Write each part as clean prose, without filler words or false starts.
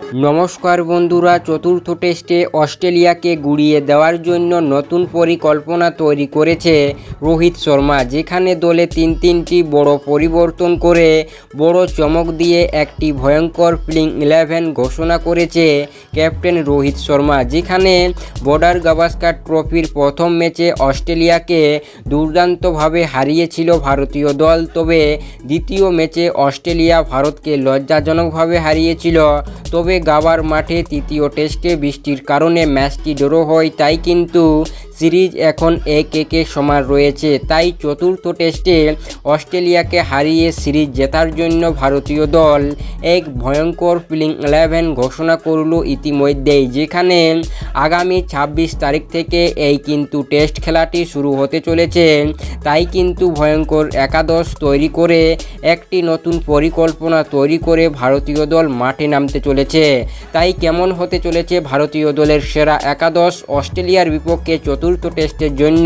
নমস্কার বন্ধুরা, চতুর্থ টেস্টে অস্ট্রেলিয়াকে গুড়িয়ে দেওয়ার জন্য নতুন পরিকল্পনা তৈরি করেছে রোহিত শর্মা, যেখানে দলে তিনটি বড় পরিবর্তন করে বড় চমক দিয়ে একটি ভয়ঙ্কর প্লেইং 11 ঘোষণা করেছে ক্যাপ্টেন রোহিত শর্মা। যেখানে বর্ডার গাভাস্কার ট্রফির প্রথম ম্যাচে অস্ট্রেলিয়াকে দুর্দান্তভাবে হারিয়েছিল ভারতীয় দল, তবে দ্বিতীয় ম্যাচে অস্ট্রেলিয়া ভারতকে লজ্জাজনকভাবে হারিয়েছিল। তবে গাবার মাঠে তৃতীয় টেস্টে বৃষ্টির কারণে ম্যাচটি ড্র হয়, তাই কিন্তু সিরিজ এখন 1-1 সমান রয়েছে। তাই চতুর্থ টেস্টে অস্ট্রেলিয়াকে হারিয়ে সিরিজ জেতার জন্য ভারতীয় দল এক ভয়ঙ্কর প্লেইং 11 ঘোষণা করল ইতিমধ্যেই, যেখানে আগামী 26 তারিখ থেকে এই কিন্তু টেস্ট খেলাটি শুরু হতে চলেছে। তাই কিন্তু ভয়ঙ্কর একাদশ তৈরি করে একটি নতুন পরিকল্পনা তৈরি করে ভারতীয় দল মাঠে নামতে চলেছে। তাই কেমন হতে চলেছে ভারতীয় দলের সেরা একাদশ অস্ট্রেলিয়ার বিপক্ষে চতুর্থ টেস্টের জন্য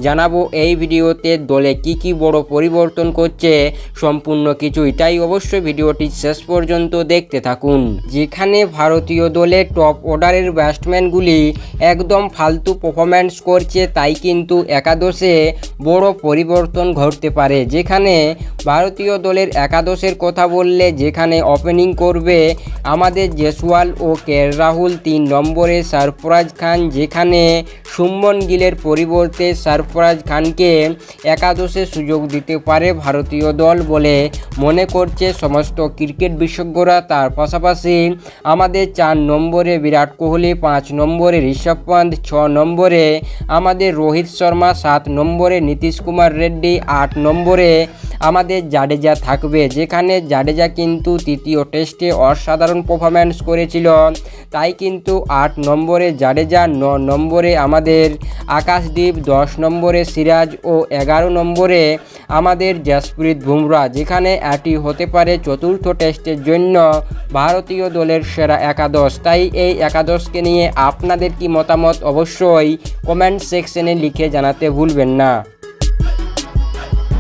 জানাবো এই ভিডিওতে। দলে কি বড় পরিবর্তন করছে সম্পূর্ণ কিছুই, তাই অবশ্যই ভিডিওটি শেষ পর্যন্ত দেখতে থাকুন। যেখানে ভারতীয় দলের টপ অর্ডারের ব্যাটসম্যানগুলি একদম ফালতু পারফরম্যান্স করছে, তাই কিন্তু একাদশে বড় পরিবর্তন ঘটতে পারে। যেখানে ভারতীয় দলের একাদশের কথা বললে, যেখানে ওপেনিং করবে আমাদের জয়সওয়াল ও কে রাহুল, 3 নম্বরে সরফরাজ খান, যেখানে শুভমন গিলের পরিবর্তে সরফরাজ খানকে একাদশে সুযোগ দিতে পারে ভারতীয় দল বলে মনে করছে সমস্ত ক্রিকেট বিশেষজ্ঞরা। তার পাশাপাশি আমাদের 4 নম্বরে বিরাট কোহলি, 5 নম্বরে ঋষভ পন্থ, 6 নম্বরে আমাদের রোহিত শর্মা, 7 নম্বরে নীতিশ কুমার রেড্ডি, 8 নম্বরে আমাদের জাডেজা থাকবে। যেখানে জাডেজা কিন্তু তৃতীয় টেস্টে অসাধারণ পারফরম্যান্স করেছিল, তাই কিন্তু 8 নম্বরে জাডেজা, 9 নম্বরে আমাদের আকাশদীপ, 10 নম্বরে সিরাজ ও 11 নম্বরে আমাদের জসপ্রীত বুমরা। যেখানে এটি হতে পারে চতুর্থ টেস্টের জন্য ভারতীয় দলের সেরা একাদশ। তাই এই একাদশকে নিয়ে আপনাদের কি মতামত অবশ্যই কমেন্ট সেকশনে লিখে জানাতে ভুলবেন না।